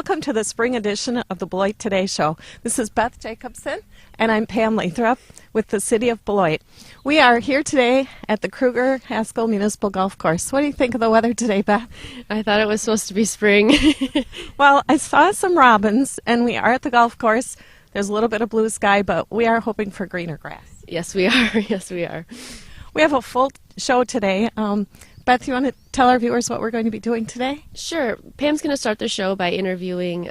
Welcome to the spring edition of the Beloit Today Show. This is Beth Jacobson, and I'm Pam Lathrop with the City of Beloit. We are here today at the Kruger-Haskell Municipal Golf Course. What do you think of the weather today, Beth? I thought it was supposed to be spring. Well, I saw some robins, and we are at the golf course. There's a little bit of blue sky, but we are hoping for greener grass. Yes, we are. Yes, we are. We have a full show today. Beth, you want to tell our viewers what we're going to be doing today? Sure. Pam's going to start the show by interviewing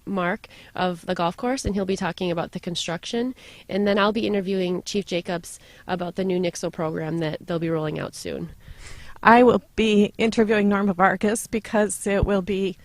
Mark of the golf course, and he'll be talking about the construction. And then I'll be interviewing Chief Jacobs about the new NIXO program that they'll be rolling out soon. I will be interviewing Norma Vargas because it will be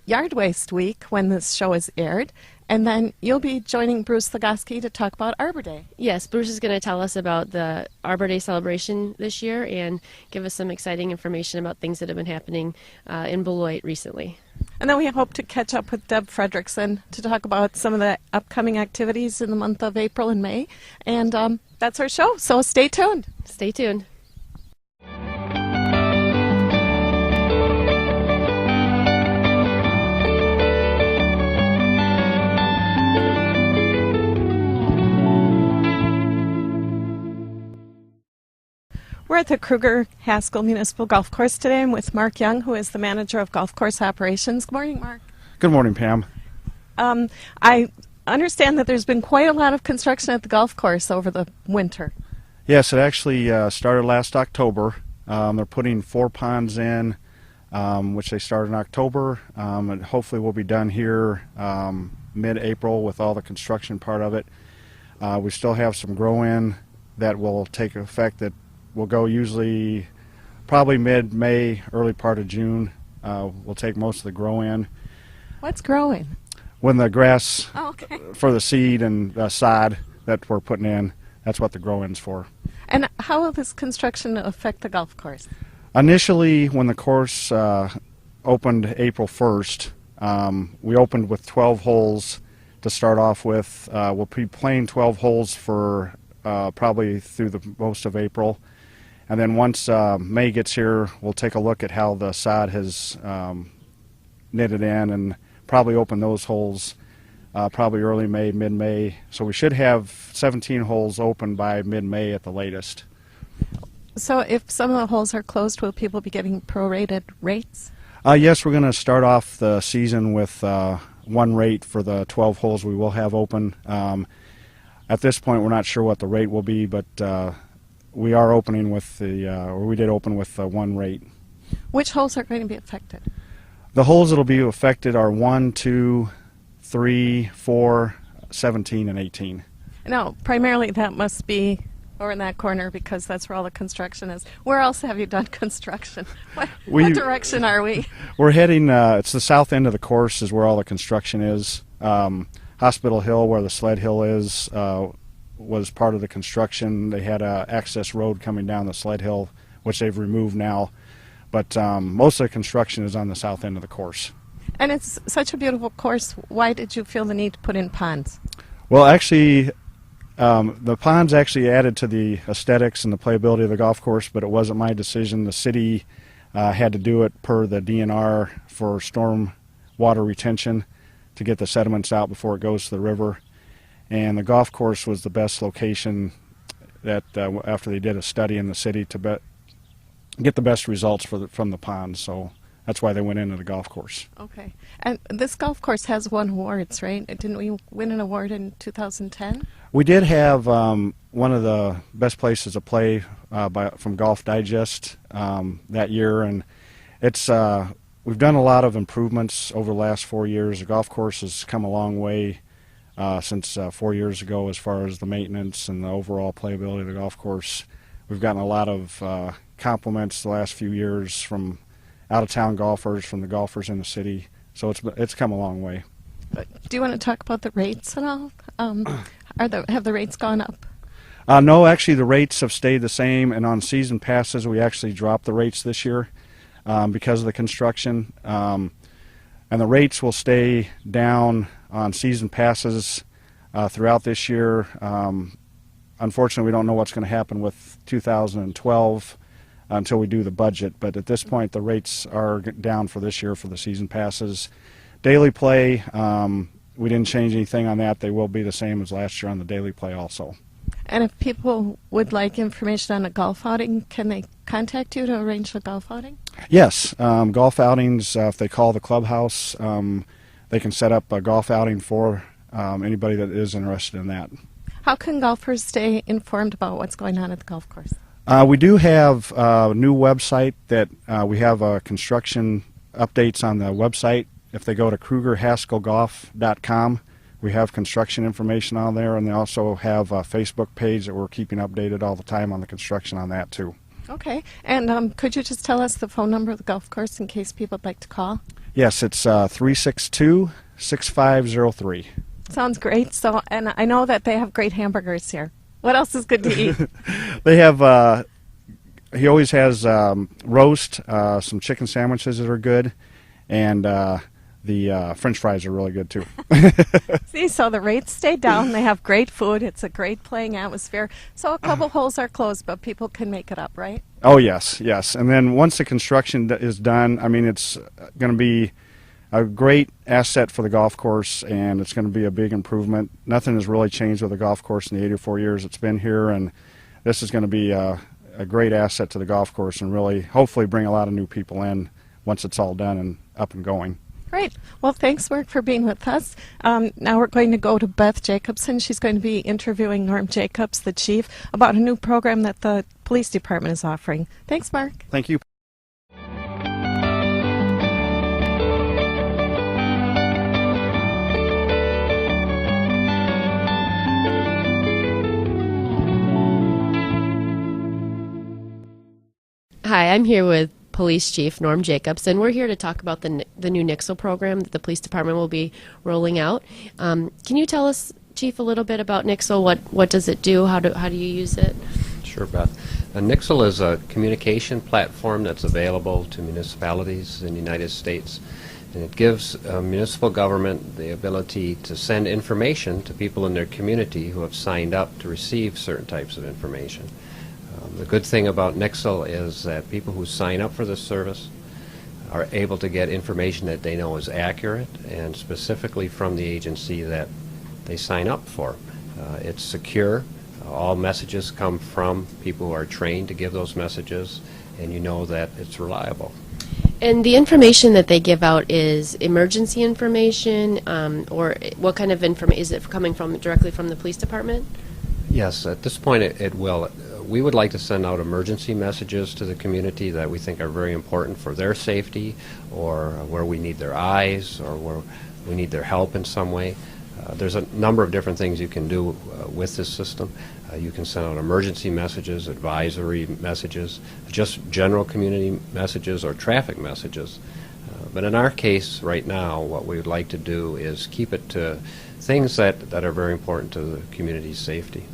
Yard Waste Week when this show is aired. And then you'll be joining Bruce Legoski to talk about Arbor Day. Yes, Bruce is going to tell us about the Arbor Day celebration this year and give us some exciting information about things that have been happening in Beloit recently. And then we hope to catch up with Deb Fredrickson to talk about some of the upcoming activities in the month of April and May. And that's our show, so stay tuned. Stay tuned. We're at the Kruger-Haskell Municipal Golf Course today. I'm with Mark Young, who is the manager of golf course operations. Good morning, Mark. Good morning, Pam. I understand that there's been quite a lot of construction at the golf course over the winter. Yes, it actually started last October. They're putting 4 ponds in, which they started in October, and hopefully will be done here mid-April with all the construction part of it. We still have some grow-in that will take effect that will go usually probably mid-May, early part of June. We'll take most of the grow-in. What's growing? When the grass for the seed and the sod that we're putting in, that's what the grow-in's for. And how will this construction affect the golf course? Initially, when the course opened April 1st, we opened with 12 holes to start off with. We'll be playing 12 holes for probably through the most of April. And then once May gets here, we'll take a look at how the sod has knitted in and probably open those holes probably early May, mid-May. So we should have 17 holes open by mid-May at the latest. So if some of the holes are closed, will people be getting prorated rates? Yes, we're going to start off the season with one rate for the 12 holes we will have open. At this point, we're not sure what the rate will be, but we are opening with we did open with one rate. Which holes are going to be affected? The holes that will be affected are 1, 2, 3, 4, 17, and 18. No, primarily that must be over in that corner because that's where all the construction is. Where else have you done construction? What direction are we? We're heading, it's the south end of the course is where all the construction is. Hospital Hill, where the sled hill is, was part of the construction. They had an access road coming down the sled hill, which they've removed now. But most of the construction is on the south end of the course. And it's such a beautiful course. Why did you feel the need to put in ponds? Well, actually, the ponds actually added to the aesthetics and the playability of the golf course, but it wasn't my decision. The city had to do it per the DNR for storm water retention to get the sediments out before it goes to the river. And the golf course was the best location that after they did a study in the city to get the best results from the ponds. So that's why they went into the golf course. Okay. And this golf course has won awards, right? Didn't we win an award in 2010? We did have one of the best places to play from Golf Digest that year, and it's we've done a lot of improvements over the last 4 years. The golf course has come a long way since 4 years ago as far as the maintenance and the overall playability of the golf course. We've gotten a lot of compliments the last few years from out-of-town golfers, from the golfers in the city. So it's come a long way. Do you want to talk about the rates at all? Have the rates gone up? No, actually the rates have stayed the same, and on season passes we actually dropped the rates this year because of the construction. And the rates will stay down on season passes throughout this year. Unfortunately, we don't know what's going to happen with 2012 until we do the budget, but at this point the rates are down for this year for the season passes Daily play, we didn't change anything on that. They will be the same as last year on the daily play also. And if people would like information on a golf outing, can they contact you to arrange the golf outing? Yes, golf outings, if they call the clubhouse, they can set up a golf outing for anybody that is interested in that. How can golfers stay informed about what's going on at the golf course? We do have a new website that we have construction updates on the website. If they go to KrugerHaskellGolf.com, we have construction information on there, and they also have a Facebook page that we're keeping updated all the time on the construction on that too. Okay. And could you just tell us the phone number of the golf course in case people would like to call? Yes, it's 362-6503. Sounds great. So, and I know that they have great hamburgers here. What else is good to eat? They have, he always has roast, some chicken sandwiches that are good, and the French fries are really good too. See, so the rates stay down. They have great food. It's a great playing atmosphere. So a couple holes are closed, but people can make it up, right? Oh, yes, yes. And then once the construction is done, I mean, it's going to be a great asset for the golf course, and it's going to be a big improvement. Nothing has really changed with the golf course in the 84 years it's been here, and this is going to be a great asset to the golf course and really hopefully bring a lot of new people in once it's all done and up and going. Great. Well, thanks, Mark, for being with us. Now we're going to go to Beth Jacobson. She's going to be interviewing Norm Jacobs, the chief, about a new program that the police department is offering. Thanks, Mark. Thank you. Hi, I'm here with Police Chief Norm Jacobs, and we're here to talk about the new NIXL program that the police department will be rolling out. Can you tell us, Chief, a little bit about NIXL? What does it do? How do you use it? Sure, Beth. NIXL is a communication platform that's available to municipalities in the United States, and it gives municipal government the ability to send information to people in their community who have signed up to receive certain types of information. The good thing about NIXL is that people who sign up for this service are able to get information that they know is accurate and specifically from the agency that they sign up for. It's secure. All messages come from people who are trained to give those messages, and you know that it's reliable. And the information that they give out is emergency information, or what kind of information? Is it coming from directly from the police department? Yes, at this point it will. We would like to send out emergency messages to the community that we think are very important for their safety, or where we need their eyes, or where we need their help in some way. There's a number of different things you can do with this system. You can send out emergency messages, advisory messages, just general community messages, or traffic messages. But in our case right now, what we would like to do is keep it to things that are very important to the community's safety.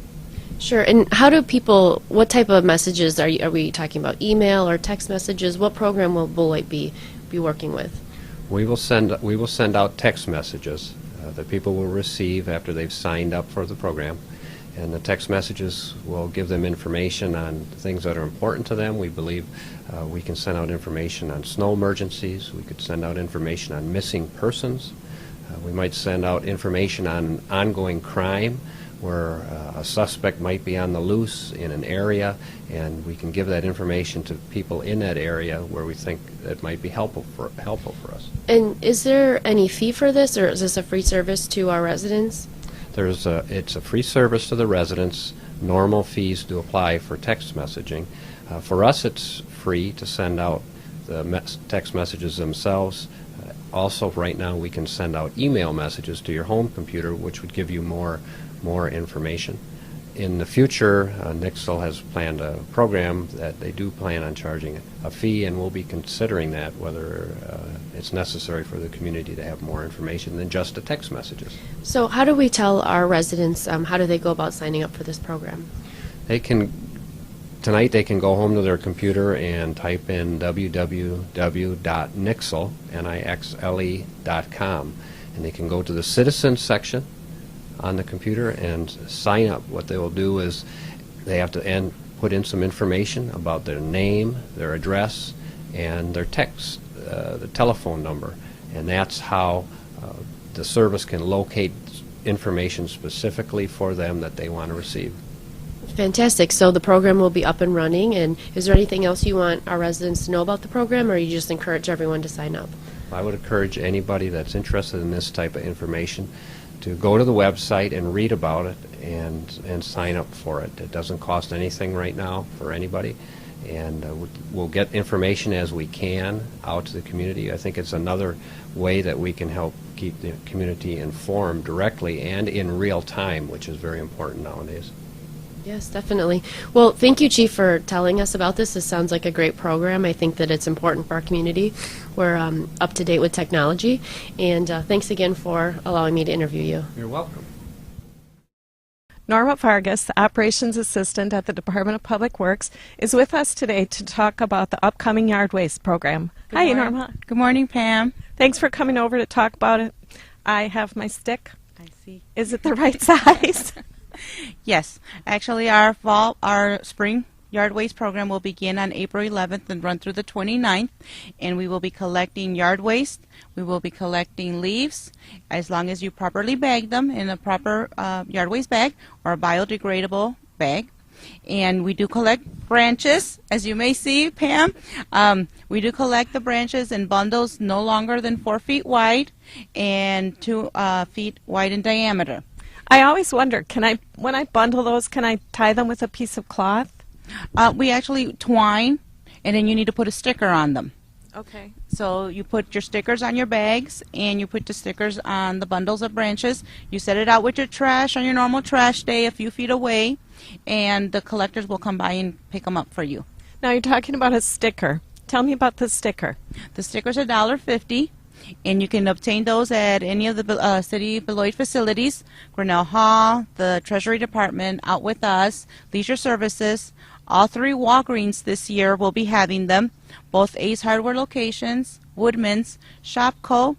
Sure. And how do people, what type of messages are we talking about? Email or text messages? What program will Beloit be working with? We will send out text messages that people will receive after they've signed up for the program. And the text messages will give them information on things that are important to them. We believe we can send out information on snow emergencies. We could send out information on missing persons. We might send out information on ongoing crime, where a suspect might be on the loose in an area, and we can give that information to people in that area where we think that might be helpful for us. And is there any fee for this, or is this a free service to our residents? It's a free service to the residents. Normal fees do apply for text messaging. For us, it's free to send out the text messages themselves. Also, right now, we can send out email messages to your home computer, which would give you more information. In the future, NIXL has planned a program that they do plan on charging a fee, and we'll be considering that, whether it's necessary for the community to have more information than just the text messages. So how do we tell our residents, how do they go about signing up for this program? Tonight they can go home to their computer and type in www.nixle.com, and they can go to the Citizens section on the computer and sign up. What they will do is they have to put in some information about their name, their address, and their text, the telephone number, and that's how the service can locate information specifically for them that they want to receive. Fantastic. So the program will be up and running, and is there anything else you want our residents to know about the program, or you just encourage everyone to sign up? I would encourage anybody that's interested in this type of information to go to the website and read about it and sign up for it. It doesn't cost anything right now for anybody, and we'll get information as we can out to the community. I think it's another way that we can help keep the community informed directly and in real time, which is very important nowadays. Yes, definitely. Well, thank you, Chief, for telling us about this. This sounds like a great program. I think that it's important for our community. We're up to date with technology, and thanks again for allowing me to interview you. You're welcome. Norma Vargas, the Operations Assistant at the Department of Public Works, is with us today to talk about the upcoming yard waste program. Hi, Norma. Good morning, Pam. Thanks for coming over to talk about it. I have my stick. I see. Is it the right size? Yes. Actually, our spring yard waste program will begin on April 11th and run through the 29th, and we will be collecting yard waste. We will be collecting leaves, as long as you properly bag them in a proper yard waste bag or a biodegradable bag. And we do collect branches, as you may see, Pam. We do collect the branches in bundles no longer than 4 feet wide and 2 feet wide in diameter. I always wonder, when I bundle those, can I tie them with a piece of cloth? We actually twine, and then you need to put a sticker on them. Okay. So you put your stickers on your bags, and you put the stickers on the bundles of branches. You set it out with your trash on your normal trash day a few feet away, and the collectors will come by and pick them up for you. Now you're talking about a sticker. Tell me about the sticker. The stickers are $1.50. And you can obtain those at any of the City Beloit facilities, Grinnell Hall, the Treasury Department, Out With Us, Leisure Services. All 3 Walgreens this year will be having them, both Ace Hardware locations, Woodman's, Shopco,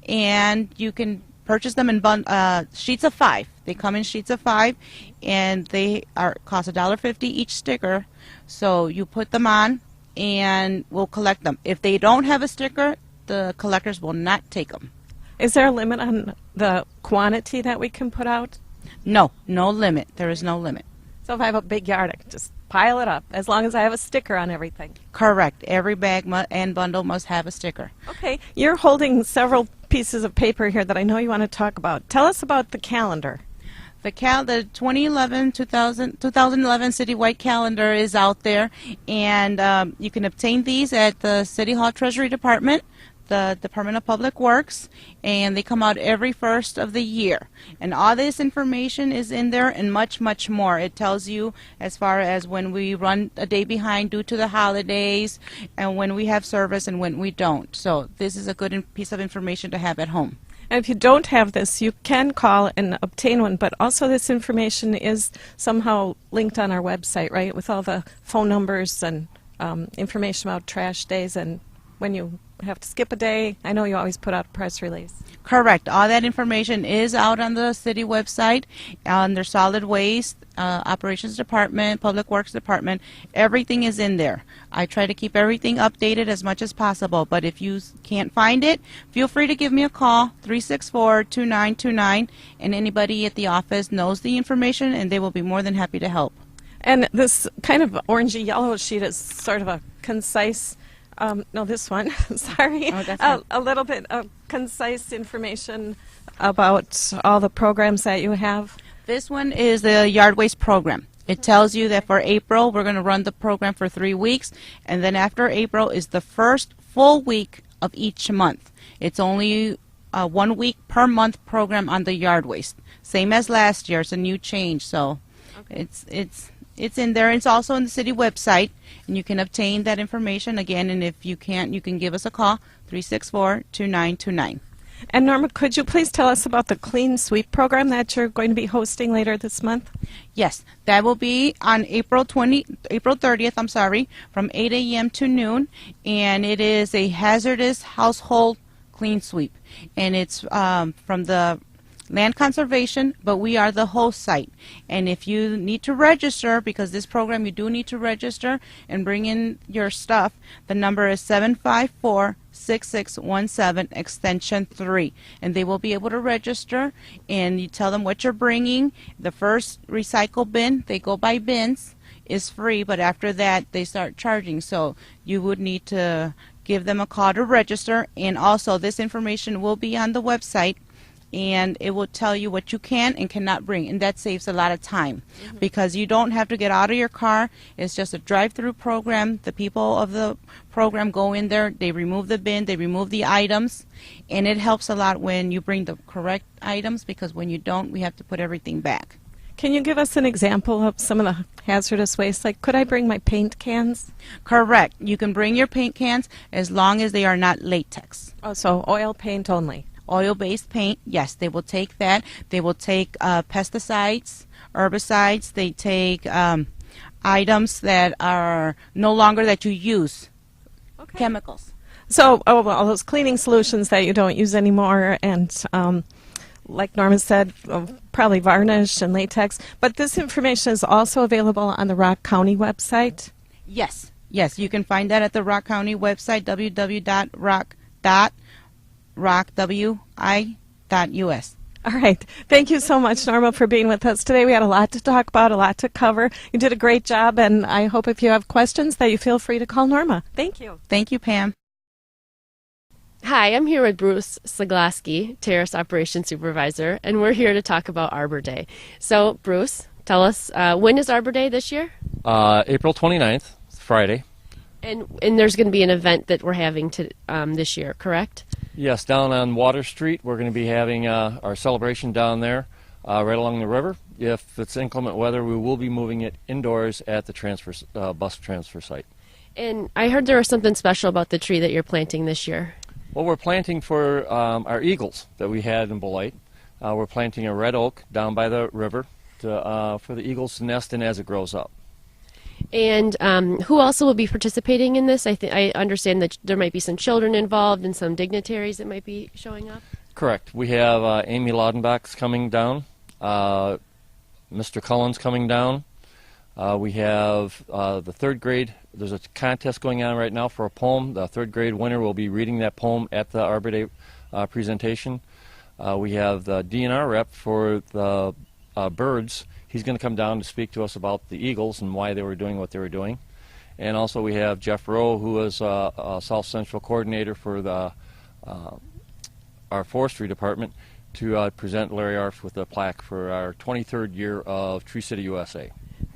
and you can purchase them in sheets of 5. They come in sheets of 5, and they cost $1.50 each sticker. So you put them on, and we'll collect them. If they don't have a sticker, the collectors will not take them. Is there a limit on the quantity that we can put out? No, no limit. There is no limit. So if I have a big yard, I can just pile it up, as long as I have a sticker on everything. Correct. Every bag and bundle must have a sticker. Okay. You're holding several pieces of paper here that I know you want to talk about. Tell us about the calendar. The 2011 citywide calendar is out there, and you can obtain these at the City Hall Treasury Department, the Department of Public Works, and they come out every first of the year. And all this information is in there and much, much more. It tells you as far as when we run a day behind due to the holidays, and when we have service and when we don't. So this is a good piece of information to have at home. And if you don't have this, you can call and obtain one, but also this information is somehow linked on our website, right, with all the phone numbers and information about trash days and when you have to skip a day. I know you always put out a press release. Correct. All that information is out on the city website, under solid waste, operations department, public works department. Everything is in there. I try to keep everything updated as much as possible, but if you can't find it, feel free to give me a call, 364-2929, and anybody at the office knows the information, and they will be more than happy to help. And this kind of orangey yellow sheet is sort of a concise, no, this one, sorry, Oh, that's right. a little bit of concise information about all the programs that you have. This one is the yard waste program. It tells you that for April, we're going to run the program for 3 weeks, and then after April is the first full week of each month. It's only a 1 week per month program on the yard waste. Same as last year. It's a new change, so Okay. it's in there. It's also on the city website, and you can obtain that information again, and if you can't, you can give us a call, 364-2929. And Norma, could you please tell us about the Clean Sweep program that you're going to be hosting later this month? Yes, that will be on April 30th, from 8 a.m. to noon, and it is a hazardous household clean sweep, and it's from the land conservation, but we are the host site. And if you need to register, because this program you do need to register and bring in your stuff, the number is 6617 extension 3, and they will be able to register, and you tell them what you're bringing. The first recycle bin, they go by bins, is free, but after that they start charging, so you would need to give them a call to register. And also this information will be on the website, and it will tell you what you can and cannot bring, and that saves a lot of time because you don't have to get out of your car. It's just a drive-through program. The people of the program go in there, they remove the bin, they remove the items, and it helps a lot when you bring the correct items, because when you don't, we have to put everything back. Can you give us an example of some of the hazardous waste? Like, could I bring my paint cans? Correct. You can bring your paint cans as long as they are not latex. Oh, so oil paint only. Oil-based paint, yes, they will take that. They will take pesticides, herbicides. They take items that are no longer that you use, chemicals. So, all those cleaning solutions that you don't use anymore, and like Norma said, probably varnish and latex. But this information is also available on the Rock County website? Yes, yes, you can find that at the Rock County website, www.rock.wi.us. All right. Thank you so much, Norma, for being with us today. We had a lot to talk about, a lot to cover. You did a great job, and I hope if you have questions that you feel free to call Norma. Thank you. Thank you, Pam. Hi, I'm here with Bruce Slaglaski, Terrace Operations Supervisor, and we're here to talk about Arbor Day. So, Bruce, tell us, when is Arbor Day this year? April 29th, Friday. And there's going to be an event that we're having this year, correct? Yes, down on Water Street, we're going to be having our celebration down there, right along the river. If it's inclement weather, we will be moving it indoors at the bus transfer site. And I heard there was something special about the tree that you're planting this year. Well, we're planting for our eagles that we had in Beloit. We're planting a red oak down by the river for the eagles to nest in as it grows up. And who also will be participating in this? I understand that there might be some children involved and some dignitaries that might be showing up. Correct. We have Amy Laudenbach's coming down, Mr. Cullen's coming down. We have the third grade. There's a contest going on right now for a poem. The third grade winner will be reading that poem at the Arbor Day presentation. We have the DNR rep for the birds. He's going to come down to speak to us about the eagles and why they were doing what they were doing. And also we have Jeff Rowe, who is a South Central coordinator for our forestry department, to present Larry Arf with a plaque for our 23rd year of Tree City USA.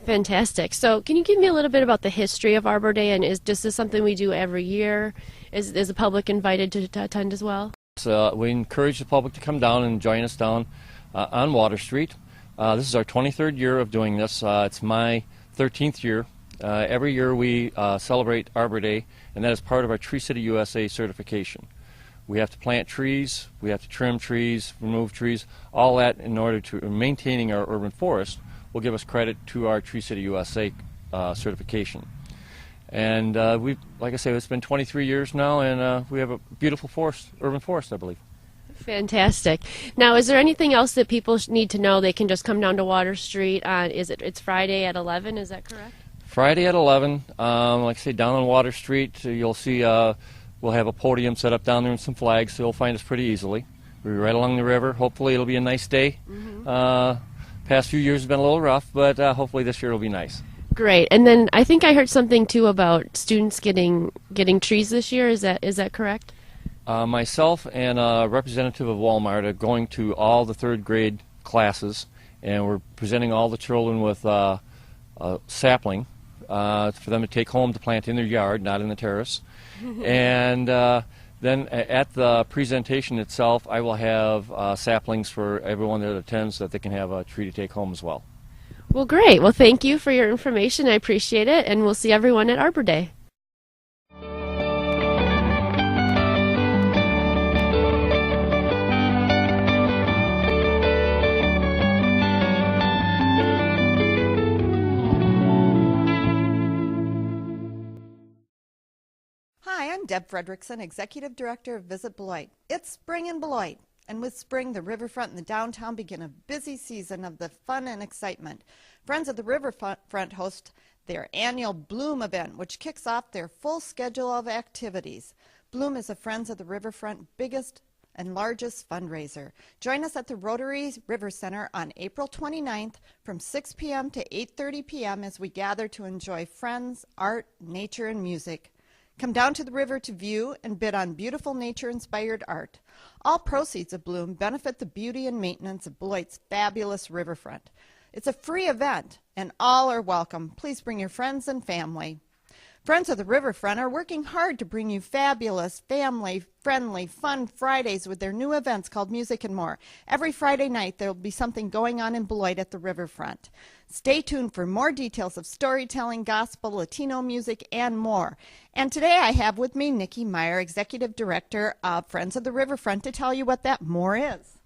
Fantastic. So can you give me a little bit about the history of Arbor Day, and is this something we do every year? Is the public invited to attend as well? So we encourage the public to come down and join us down on Water Street. This is our 23rd year of doing this. It's my 13th year. Every year we celebrate Arbor Day, and that is part of our Tree City USA certification. We have to plant trees, we have to trim trees, remove trees, all that in order to maintaining our urban forest will give us credit to our Tree City USA certification. And like I say, it's been 23 years now, and we have a beautiful urban forest, I believe. Fantastic. Now, is there anything else that people need to know? They can just come down to Water Street. It's Friday at 11, is that correct? Friday at 11, like I say, down on Water Street, you'll see we'll have a podium set up down there and some flags, so you'll find us pretty easily. We're right along the river. Hopefully it'll be a nice day. Past few years have been a little rough, but hopefully this year will be nice. Great. And then I think I heard something too about students getting trees this year. Is that correct? Myself and a representative of Walmart are going to all the third grade classes, and we're presenting all the children with a sapling for them to take home to plant in their yard, not in the terrace. And then at the presentation itself, I will have saplings for everyone that attends so that they can have a tree to take home as well. Well, great. Well, thank you for your information. I appreciate it, and we'll see everyone at Arbor Day. Hi, I'm Deb Fredrickson, Executive Director of Visit Beloit. It's spring in Beloit, and with spring, the riverfront and the downtown begin a busy season of the fun and excitement. Friends of the Riverfront host their annual Bloom event, which kicks off their full schedule of activities. Bloom is a Friends of the Riverfront biggest and largest fundraiser. Join us at the Rotary River Center on April 29th from 6 p.m. to 8:30 p.m. as we gather to enjoy friends, art, nature, and music. Come down to the river to view and bid on beautiful nature-inspired art. All proceeds of Bloom benefit the beauty and maintenance of Beloit's fabulous riverfront. It's a free event, and all are welcome. Please bring your friends and family. Friends of the Riverfront are working hard to bring you fabulous, family-friendly, fun Fridays with their new events called Music and More. Every Friday night there will be something going on in Beloit at the Riverfront. Stay tuned for more details of storytelling, gospel, Latino music, and more. And today I have with me Nikki Meyer, Executive Director of Friends of the Riverfront, to tell you what that more is.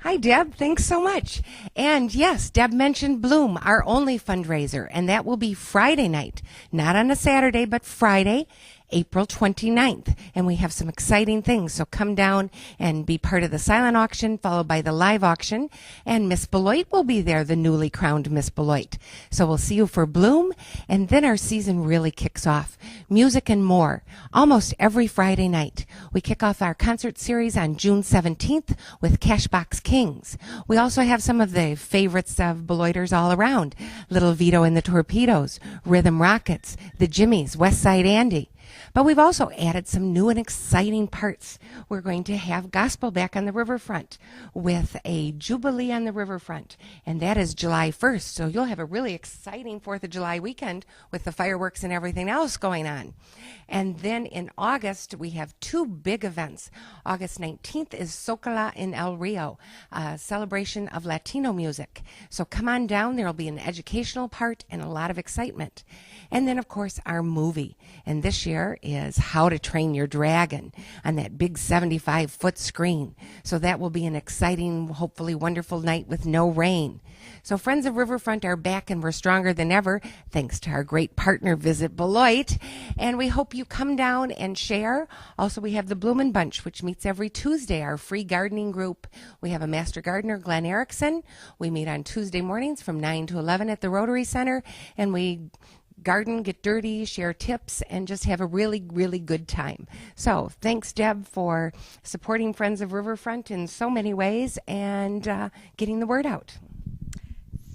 Hi, Deb. Thanks so much. And yes, Deb mentioned Bloom, our only fundraiser, and that will be Friday night, not on a Saturday, but Friday, April 29th. And we have some exciting things, so come down and be part of the silent auction, followed by the live auction. And Miss Beloit will be there, the newly crowned Miss Beloit. So we'll see you for Bloom, and then our season really kicks off. Music and More, almost every Friday night. We kick off our concert series on June 17th with Cashbox Kings. We also have some of the favorites of Beloiters all around. Little Vito and the Torpedoes, Rhythm Rockets, the Jimmies, West Side Andy. But we've also added some new and exciting parts. We're going to have gospel back on the riverfront with a Jubilee on the riverfront, and that is July 1st. So you'll have a really exciting 4th of July weekend with the fireworks and everything else going on. And then in August, we have two big events. August 19th is Socola in El Rio, a celebration of Latino music. So come on down. There will be an educational part and a lot of excitement. And then, of course, our movie. And this year is How to Train Your Dragon on that big 75-foot screen. So that will be an exciting, hopefully wonderful night with no rain. So Friends of Riverfront are back, and we're stronger than ever, thanks to our great partner, Visit Beloit. And we hope you come down and share. Also, we have the Bloomin' Bunch, which meets every Tuesday, our free gardening group. We have a master gardener, Glenn Erickson. We meet on Tuesday mornings from 9 to 11 at the Rotary Center, and we garden, get dirty, share tips, and just have a really, really good time. So thanks, Deb, for supporting Friends of Riverfront in so many ways and getting the word out.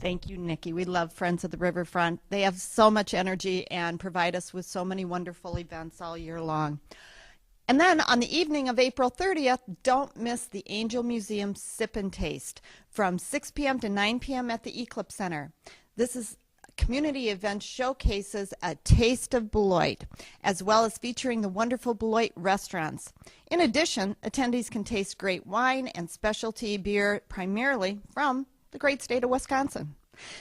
Thank you, Nikki. We love Friends of the Riverfront. They have so much energy and provide us with so many wonderful events all year long. And then on the evening of April 30th, don't miss the Angel Museum Sip and Taste from 6 p.m. to 9 p.m. at the Eclipse Center. This is community event showcases a taste of Beloit, as well as featuring the wonderful Beloit restaurants. In addition, attendees can taste great wine and specialty beer, primarily from the great state of Wisconsin.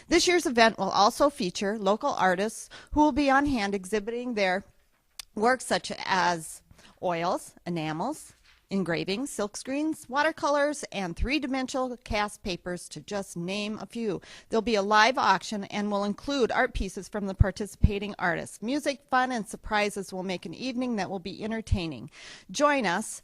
This year's event will also feature local artists who will be on hand exhibiting their works such as oils, enamels, engravings, silkscreens, watercolors, and three-dimensional cast papers, to just name a few. There'll be a live auction and will include art pieces from the participating artists. Music, fun, and surprises will make an evening that will be entertaining. Join us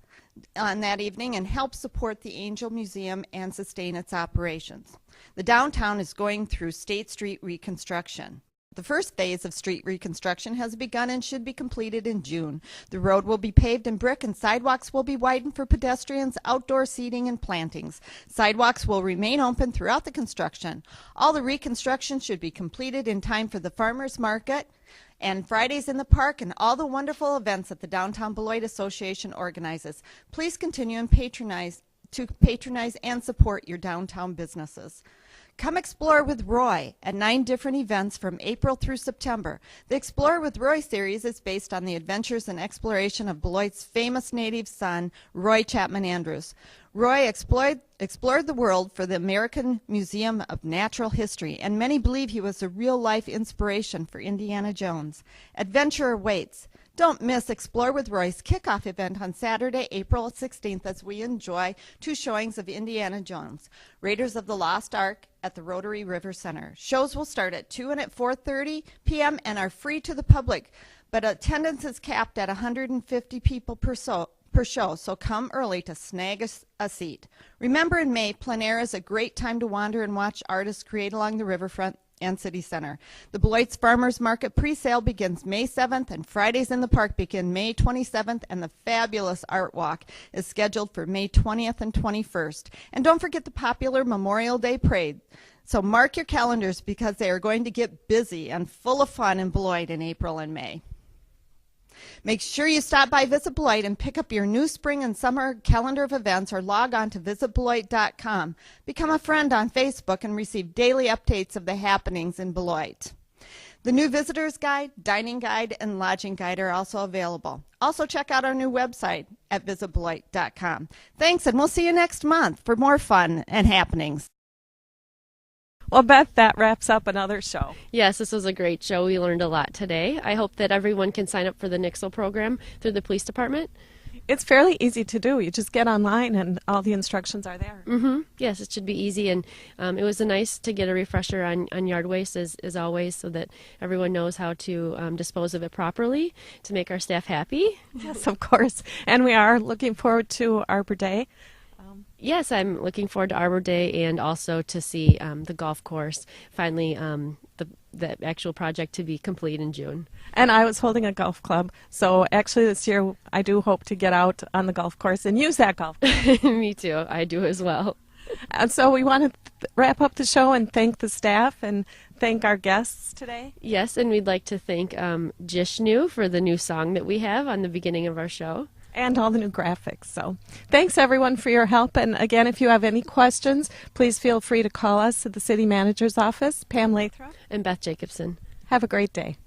on that evening and help support the Angel Museum and sustain its operations. The downtown is going through State Street reconstruction. The first phase of street reconstruction has begun and should be completed in June. The road will be paved in brick and sidewalks will be widened for pedestrians, outdoor seating, and plantings. Sidewalks will remain open throughout the construction. All the reconstruction should be completed in time for the farmers market and Fridays in the Park and all the wonderful events that the Downtown Beloit Association organizes. Please continue and patronize and support your downtown businesses. Come explore with Roy at 9 different events from April through September. The Explore with Roy series is based on the adventures and exploration of Beloit's famous native son, Roy Chapman Andrews. Roy explored the world for the American Museum of Natural History, and many believe he was a real-life inspiration for Indiana Jones. Adventure awaits. Don't miss Explore with Roy's kickoff event on Saturday, April 16th, as we enjoy 2 showings of Indiana Jones, Raiders of the Lost Ark at the Rotary River Center. Shows will start at 2 and at 4:30 p.m. and are free to the public, but attendance is capped at 150 people per show, so come early to snag a seat. Remember, in May, plein air is a great time to wander and watch artists create along the riverfront and City Center. The Beloit's Farmers Market pre-sale begins May 7th, and Fridays in the Park begin May 27th, and the fabulous Art Walk is scheduled for May 20th and 21st. And don't forget the popular Memorial Day Parade. So mark your calendars because they are going to get busy and full of fun in Beloit in April and May. Make sure you stop by Visit Beloit and pick up your new spring and summer calendar of events, or log on to visitbeloit.com. Become a friend on Facebook and receive daily updates of the happenings in Beloit. The new Visitor's Guide, Dining Guide, and Lodging Guide are also available. Also check out our new website at visitbeloit.com. Thanks, and we'll see you next month for more fun and happenings. Well, Beth, that wraps up another show. Yes, this was a great show. We learned a lot today. I hope that everyone can sign up for the Nixle program through the police department. It's fairly easy to do. You just get online and all the instructions are there. Yes, it should be easy, and it was nice to get a refresher on yard waste as always, so that everyone knows how to dispose of it properly to make our staff happy. Yes, of course. And we are looking forward to Arbor Day. Yes, I'm looking forward to Arbor Day and also to see the golf course finally, the actual project to be complete in June. And I was holding a golf club, so actually this year I do hope to get out on the golf course and use that golf course. Me too. I do as well. And so we want to wrap up the show and thank the staff and thank our guests today. Yes, and we'd like to thank Jishnu for the new song that we have on the beginning of our show. And all the new graphics. So thanks, everyone, for your help. And again, if you have any questions, please feel free to call us at the City Manager's Office, Pam Lathrop And Beth Jacobson. Have a great day.